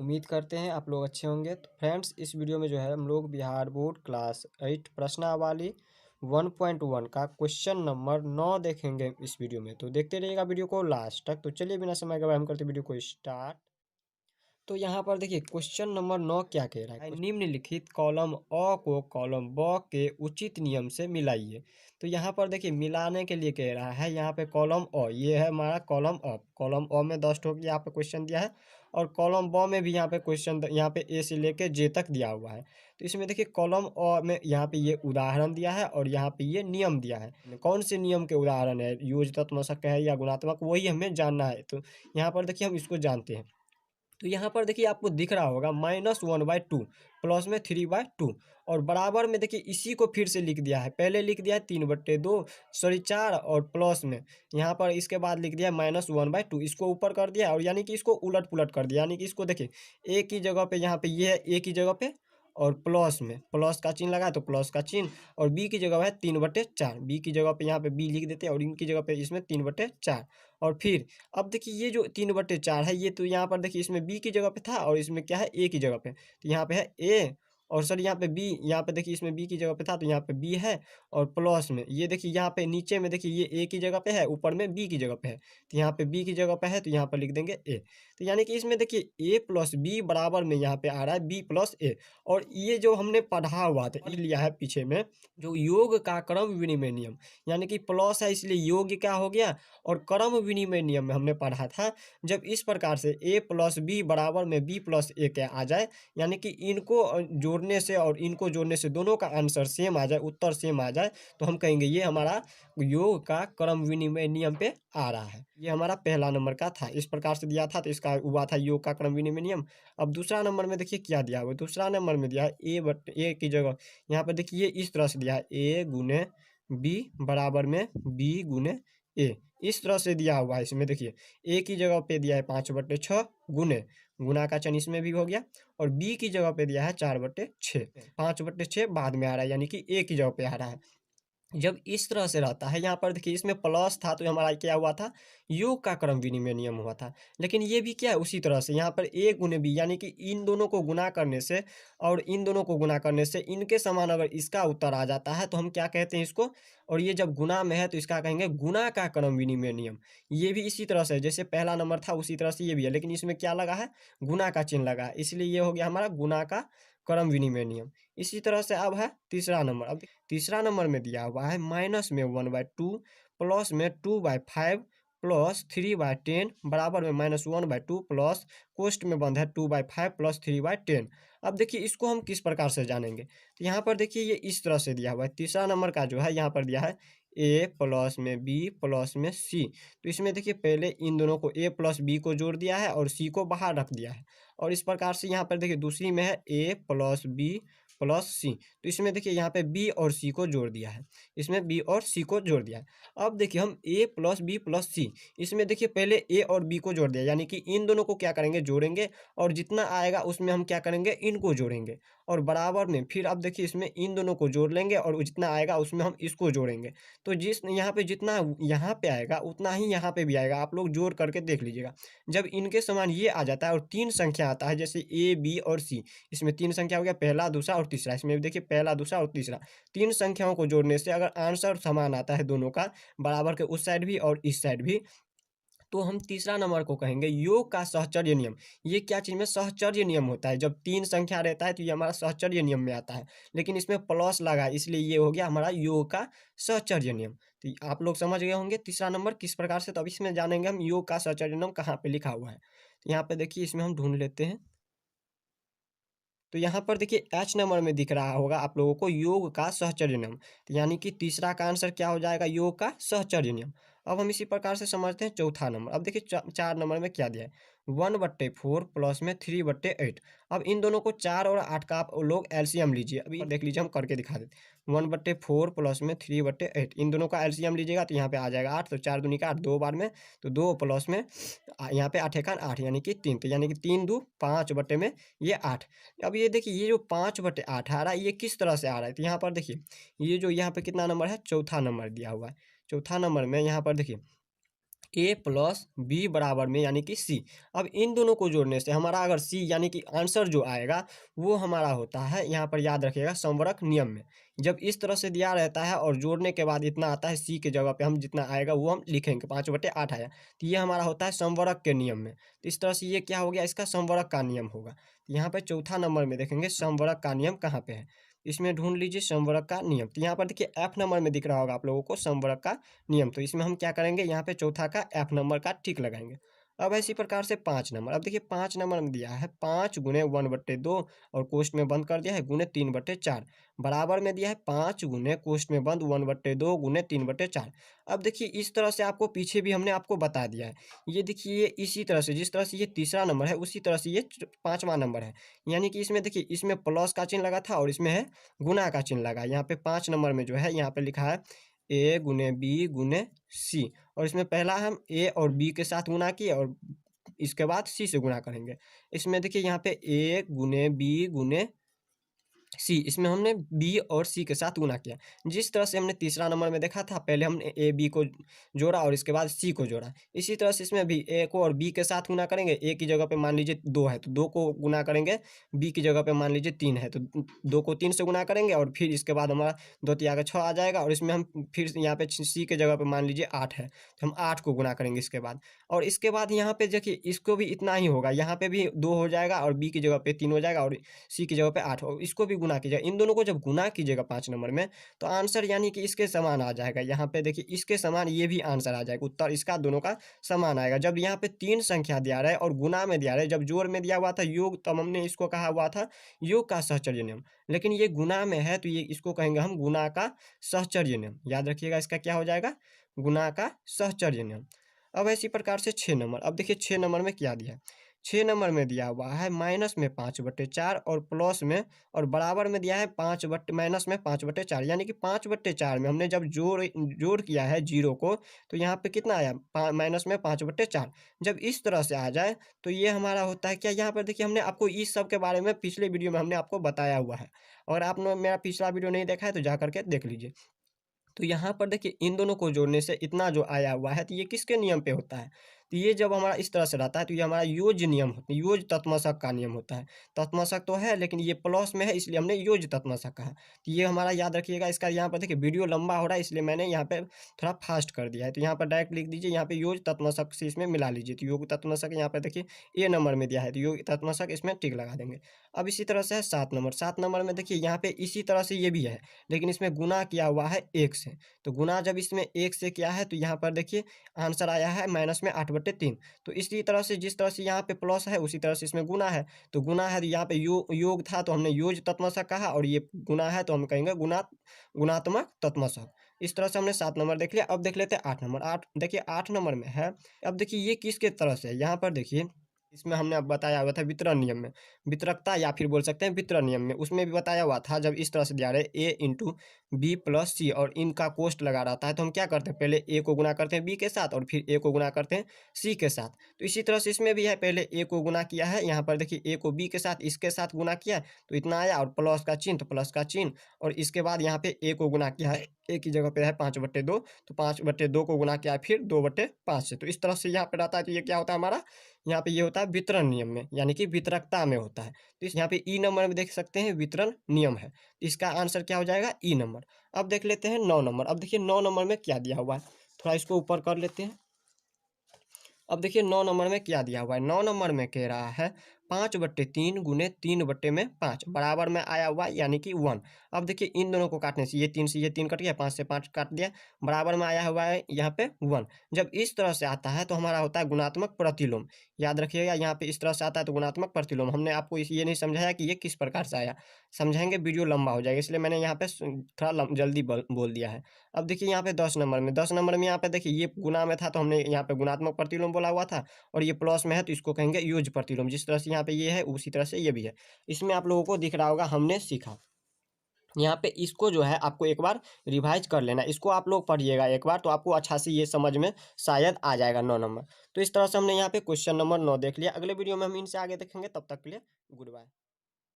उम्मीद करते हैं आप लोग अच्छे होंगे। तो फ्रेंड्स, इस वीडियो में जो है हम लोग बिहार बोर्ड क्लास 8 प्रश्नावली 1.1 का क्वेश्चन नंबर 9 देखेंगे इस वीडियो में। तो देखते रहिएगा वीडियो को लास्ट तक। तो चलिए बिना समय गवाए हम करते वीडियो को स्टार्ट। तो यहाँ पर देखिए क्वेश्चन नंबर 9 क्या कह रहा है, निम्नलिखित कॉलम अ को कॉलम ब के उचित नियम से मिलाइए। तो यहाँ पर देखिए मिलाने के लिए कह रहा है, यहाँ पे कॉलम अ ये है हमारा कॉलम कॉलम अ में 10 ठोक यहाँ पे क्वेश्चन दिया है और कॉलम ब में भी यहाँ पे क्वेश्चन यहाँ पे ए से लेके जे तक दिया हुआ है। तो इसमें देखिए कॉलम अ में यहाँ पे ये उदाहरण दिया है और यहाँ पे ये नियम दिया है। कौन से नियम के उदाहरण है, योजनात्मक है या गुणात्मक, वही हमें जानना है। तो यहाँ पर देखिए हम इसको जानते हैं। तो यहाँ पर देखिए आपको दिख रहा होगा -1/2 प्लस में 3/2 और बराबर में देखिए इसी को फिर से लिख दिया है। पहले लिख दिया है 3/2 सॉरी 4 और प्लस में यहाँ पर इसके बाद लिख दिया है -1/2। इसको ऊपर कर दिया और यानी कि इसको उलट पुलट कर दिया, यानी कि इसको देखिए ए की जगह पे यहाँ पे ये है ए की जगह पे और प्लस में प्लस का चिन्ह लगा है तो प्लस का चिन्ह और बी की जगह है 3/4। बी की जगह पे यहाँ पे बी लिख देते हैं और इनकी जगह पे इसमें 3/4 और फिर अब देखिए ये जो 3/4 है ये तो यहाँ पर देखिए इसमें बी की जगह पे था और इसमें क्या है ए की जगह पे। तो यहाँ पे है ए और सर यहाँ पे बी, यहाँ पे देखिए इसमें बी की जगह पे था तो यहाँ पे बी है और प्लस में ये देखिए यहाँ पे नीचे में देखिए ये ए की जगह पे है, ऊपर में बी की जगह पे है। तो यहाँ पे बी की जगह पे है तो यहाँ पर लिख देंगे ए। तो यानी कि इसमें देखिए ए प्लस बी बराबर में यहाँ पे आ रहा है बी प्लस ए। और ये जो हमने पढ़ा हुआ था ये लिया है पीछे में जो योग का क्रम विनिमय नियम, यानी कि प्लस है इसलिए योग क्या हो गया और क्रम विनिमय नियम में हमने पढ़ा था जब इस प्रकार से a प्लस बी बराबर में b प्लस ए क्या आ जाए, यानी कि इनको जोड़ने से और इनको जोड़ने से दोनों का आंसर सेम आ जाए, उत्तर सेम आ जाए, तो हम कहेंगे ये हमारा योग का क्रम विनिमय नियम पे आ रहा है। ये हमारा पहला नंबर का था, इस प्रकार से दिया था तो इसका हुआ था योग का क्रम विनिमय नियम। अब दूसरा नंबर में देखिए क्या दिया हुआ, दूसरा नंबर में दिया है ए की जगह यहाँ पर देखिए इस तरह से दिया है a गुने बी बराबर में b गुने ए, इस तरह से दिया हुआ है। इसमें देखिए ए की जगह पे दिया है 5/6 गुने गुना का चिन्ह इसमें भी हो गया और बी की जगह पे दिया है 4/6। 5/6 बाद में आ रहा है यानी कि ए की जगह पे आ रहा है। जब इस तरह से रहता है यहाँ पर देखिए इसमें प्लस था तो हमारा क्या हुआ था, योग का क्रम विनिमय नियम हुआ था। लेकिन ये भी क्या है उसी तरह से यहाँ पर ए गुने बी, यानी कि इन दोनों को गुना करने से और इन दोनों को गुना करने से इनके समान अगर इसका उत्तर आ जाता है तो हम क्या कहते हैं इसको, और ये जब गुना में है तो इसका कहेंगे गुना का क्रम विनिमय नियम। ये भी इसी तरह से जैसे पहला नंबर था उसी तरह से ये भी है, लेकिन इसमें क्या लगा है, गुना का चिन्ह लगा है, इसलिए ये हो गया हमारा गुना का क्रम विनिमय नियम। इसी तरह से अब है तीसरा नंबर। अब तीसरा नंबर में दिया हुआ है माइनस में 1/2 प्लस में 2/5 प्लस 3/10 बराबर में -1/2 प्लस कोष्ट में बंद है 2/5 प्लस 3/10। अब देखिए इसको हम किस प्रकार से जानेंगे, तो यहाँ पर देखिए ये इस तरह से दिया हुआ है। तीसरा नंबर का जो है यहाँ पर दिया है ए प्लस में बी प्लस में सी। तो इसमें देखिए पहले इन दोनों को ए प्लस बी को जोड़ दिया है और सी को बाहर रख दिया है और इस प्रकार से यहाँ पर देखिए दूसरी में है ए प्लस बी प्लस सी। तो इसमें देखिए यहाँ पे बी और सी को जोड़ दिया है, इसमें बी और सी को जोड़ दिया है। अब देखिए हम ए प्लस बी प्लस सी, इसमें देखिए पहले ए और बी को जोड़ दिया, यानी कि इन दोनों को क्या करेंगे जोड़ेंगे और जितना आएगा उसमें हम क्या करेंगे इनको जोड़ेंगे और बराबर में फिर अब देखिए इसमें इन दोनों को जोड़ लेंगे और जितना आएगा उसमें हम इसको जोड़ेंगे। तो जिस यहाँ पे जितना यहाँ पे आएगा उतना ही यहाँ पे भी आएगा, आप लोग जोड़ करके देख लीजिएगा। जब इनके समान ये आ जाता है और तीन संख्या आता है जैसे ए बी और सी, इसमें तीन संख्या हो गया पहला दूसरा और तीसरा, इसमें भी देखिए पहला दूसरा और तीसरा, तीन संख्याओं को जोड़ने से अगर आंसर समान आता है दोनों का बराबर के उस साइड भी और इस साइड भी, तो हम तीसरा नंबर को कहेंगे योग का सहचर्य नियम। ये क्या चीज में सहचर्य नियम होता है, जब तीन संख्या रहता है तो ये हमारा सहचर्य नियम में आता है, लेकिन इसमें प्लस लगा इसलिए ये हो गया हमारा योग का सहचर्य नियम। तो आप लोग समझ गए होंगे तीसरा नंबर किस प्रकार से। तो अब इसमें जानेंगे हम योग का सहचर्य नियम कहाँ पे लिखा हुआ है। तो यहाँ पे देखिए इसमें हम ढूंढ लेते हैं। तो यहाँ पर देखिए एच नंबर में दिख रहा होगा आप लोगों को योग का सहचर्य नियम, तो यानी कि तीसरा का आंसर क्या हो जाएगा, योग का सहचर्य नियम। अब हम इसी प्रकार से समझते हैं चौथा नंबर। अब देखिए चार नंबर में क्या दिया है, 1/4 प्लस में 3/8। अब इन दोनों को 4 और 8 का आप लोग एलसीएम लीजिए, अभी देख लीजिए हम करके दिखा देते हैं। 1/4 प्लस में 3/8 इन दोनों का एलसीएम लीजिएगा तो यहाँ पे आ जाएगा 8, तो 4 दूनी का 8 दो बार में, तो 2 प्लस में यहाँ पे 8 एका 8 यानी कि 3, तो यानी कि 3 2 5 बटे में ये 8। अब ये देखिए ये जो 5/8 आ रहा है ये किस तरह से आ रहा है, तो यहाँ पर देखिए ये जो यहाँ पे कितना नंबर है, चौथा नंबर दिया हुआ है। चौथा नंबर में यहाँ पर देखिए ए प्लस बी बराबर में यानी कि सी। अब इन दोनों को जोड़ने से हमारा अगर सी यानी कि आंसर जो आएगा वो हमारा होता है, यहाँ पर याद रखिएगा, समवर्क नियम में। जब इस तरह से दिया रहता है और जोड़ने के बाद इतना आता है, सी के जगह पे हम जितना आएगा वो हम लिखेंगे, 5/8 आया, तो ये हमारा होता है समवर्क के नियम में। तो इस तरह से ये क्या हो गया, इसका समवर्क का नियम होगा। यहाँ पे चौथा नंबर में देखेंगे समवर्क का नियम कहाँ पे है, इसमें ढूंढ लीजिए समवर्क का नियम। तो यहाँ पर देखिए एफ नंबर में दिख रहा होगा आप लोगों को समवर्क का नियम। तो इसमें हम क्या करेंगे, यहाँ पे चौथा का एफ नंबर का टिक लगाएंगे। अब इसी प्रकार से 5 नंबर, अब देखिए 5 नंबर में दिया है 5 × 1/2 और कोष्ट में बंद कर दिया है गुने 3/4, बराबर में दिया है 5 गुने कोष्ट में बंद 1/2 गुने 3/4। अब देखिए इस तरह से आपको पीछे भी हमने आपको बता दिया है। ये देखिए ये इसी तरह से, जिस तरह से ये तीसरा नंबर है उसी तरह से ये 5वां नंबर है। यानी कि इसमें देखिए इसमें प्लस का चिन्ह लगा था और इसमें है गुना का चिन्ह लगा। यहाँ पे 5 नंबर में जो है यहाँ पे लिखा है ए गुने बी गुने सी, और इसमें पहला हम ए और बी के साथ गुना किए और इसके बाद सी से गुना करेंगे। इसमें देखिए यहाँ पे ए गुने बी गुने सी, इसमें हमने बी और सी के साथ गुना किया। जिस तरह से हमने तीसरा नंबर में देखा था, पहले हमने ए बी को जोड़ा और इसके बाद सी को जोड़ा, इसी तरह से इसमें भी ए को और बी के साथ गुना करेंगे। ए की जगह पे मान लीजिए 2 है तो 2 को गुना करेंगे, बी की जगह पे मान लीजिए 3 है तो 2 को 3 से गुना करेंगे और फिर इसके बाद हमारा 2 तिया का 6 आ जाएगा। और इसमें हम फिर यहाँ पे सी के जगह पे मान लीजिए 8 है तो हम 8 को गुना करेंगे इसके बाद। और इसके बाद यहाँ पे देखिए इसको भी इतना ही होगा, यहाँ पे भी 2 हो जाएगा और बी की जगह पे 3 हो जाएगा और सी की जगह पे 8 हो, इसको भी गुना कीजिएगा। इन दोनों को जब गुना कीजिएगा 5 नंबर में तो आंसर यानी कि इसके समान आ जाएगा। यहाँ पे देखिए इसके समान ये भी आंसर आ जाएगा, उत्तर इसका दोनों का समान आएगा। जब यहाँ पे 3 संख्या दिया रहा है और गुना में दिया रहा है, जब जोड़ में दिया हुआ था योग, तब हमने इसको कहा हुआ था योग का सहचर्य नियम, लेकिन ये गुना में है तो ये इसको कहेंगे हम गुना का सहचर्य नियम। याद रखिएगा इसका क्या हो जाएगा, गुना का सहचर्य नियम। अब इसी प्रकार से 6 नंबर, अब देखिए 6 नंबर में क्या दिया है, 6 नंबर में दिया हुआ है माइनस में 5/4 और प्लस में और बराबर में दिया है माइनस में 5/4, यानी कि 5/4 में हमने जब जोड़ किया है जीरो को तो यहाँ पे कितना आया, माइनस में 5/4। जब इस तरह से आ जाए तो ये हमारा होता है क्या, यहाँ पर देखिए हमने आपको इस सब के बारे में पिछले वीडियो में हमने आपको बताया हुआ है। अगर आपने मेरा पिछला वीडियो नहीं देखा है तो जा करके देख लीजिए। तो यहाँ पर देखिए इन दोनों को जोड़ने से इतना जो आया हुआ है तो ये किसके नियम पे होता है, तो ये जब हमारा इस तरह से रहता है तो ये हमारा योज नियम होता है, योज तत्मशक का नियम होता है। तत्मशक तो है लेकिन ये प्लस में है इसलिए हमने योज तत्मशक कहा। तो ये हमारा याद रखिएगा। इसका यहाँ पर देखिए वीडियो लंबा हो रहा है इसलिए मैंने यहाँ पे थोड़ा फास्ट कर दिया है। तो यहाँ पर डायरेक्ट लिख दीजिए, यहाँ पे योज तत्मशक से इसमें मिला लीजिए। तो योग तत्मशक यहाँ पर देखिए ए नंबर में दिया है तो योग तत्मशक इसमें टिक लगा देंगे। अब इसी तरह से है 7 नंबर, 7 नंबर में देखिए यहाँ पे इसी तरह से ये भी है लेकिन इसमें गुना किया हुआ है 1 से। तो गुना जब इसमें 1 से किया है तो यहाँ पर देखिए आंसर आया है माइनस में 8/3। तो इसी तरह से जिस तरह से यहाँ पे प्लस है उसी तरह से इसमें गुना है। तो गुना है तो यहाँ पे योग था तो हमने योज तत्मशक कहा और ये गुना है तो हम कहेंगे गुणात्मक तत्मशक। इस तरह से हमने 7 नंबर देख लिया। अब देख लेते हैं 8 नंबर। देखिए 8 नंबर में है, अब देखिए ये किसके तरह से है, यहाँ पर देखिए इसमें हमने अब बताया हुआ था वितरण नियम में, वितरकता या फिर बोल सकते हैं वितरण नियम में, उसमें भी बताया हुआ था। जब इस तरह से दिया रहे ए इंटू बी प्लस सी और इनका कोष्ट लगा रहता है तो हम क्या करते हैं, पहले ए को गुना करते हैं बी के साथ और फिर ए को गुना करते हैं सी के साथ। तो इसी तरह से इसमें भी है, पहले ए को गुना किया है, यहाँ पर देखिए ए को बी के साथ इसके साथ गुना किया तो इतना आया और प्लस का चिन्ह तो प्लस का चिन्ह, और इसके बाद यहाँ पे ए को गुना किया है, ए की जगह पे है 5/2 तो 5/2 को गुना किया है फिर 2/5 से। तो इस तरह से यहाँ पे रहता है। तो ये क्या होता है हमारा, यहाँ पे ये होता है वितरण नियम में यानी कि वितरकता में होता है। तो इस यहाँ पे ई नंबर में देख सकते हैं वितरण नियम है, तो इसका आंसर क्या हो जाएगा ई नंबर। अब देख लेते हैं 9 नंबर। अब देखिए 9 नंबर में क्या दिया हुआ है, थोड़ा इसको ऊपर कर लेते हैं। अब देखिए 9 नंबर में क्या दिया हुआ है, 9 नंबर में कह रहा है 5/3 गुने 3/5 बराबर में आया हुआ है यानी कि 1। अब देखिए इन दोनों को काटने से ये 3 से ये 3 कट गया, 5 से 5 काट दिया, बराबर में आया हुआ है यहाँ पे 1। जब इस तरह से आता है तो हमारा होता है गुणात्मक प्रतिलोम। याद रखिएगा यहाँ पे इस तरह से आता है तो गुणात्मक प्रतिलोम। हमने आपको ये नहीं समझाया कि ये किस प्रकार से आया, समझाएंगे वीडियो लंबा हो जाएगा इसलिए मैंने यहाँ पे थोड़ा जल्दी बोल दिया है। अब देखिए यहाँ पे 10 नंबर में, 10 नंबर में यहाँ पे देखिए ये गुना में था तो हमने यहाँ पे गुणात्मक प्रतिलोम बोला हुआ था, और ये प्लस में है तो इसको कहेंगे योज प्रतिलोम। जिस तरह से यहाँ पे ये है उसी तरह से ये भी है। इसमें आप लोगों को दिख रहा होगा हमने सीखा। यहाँ पे इसको जो है आपको एक बार रिवाइज कर लेना, इसको आप लोग पढ़िएगा एक बार तो आपको अच्छा से ये समझ में शायद आ जाएगा 9 नंबर। तो इस तरह से हमने यहाँ पे क्वेश्चन नंबर 9 देख लिया। अगले वीडियो में हम इनसे आगे देखेंगे, तब तक के लिए गुड बाय।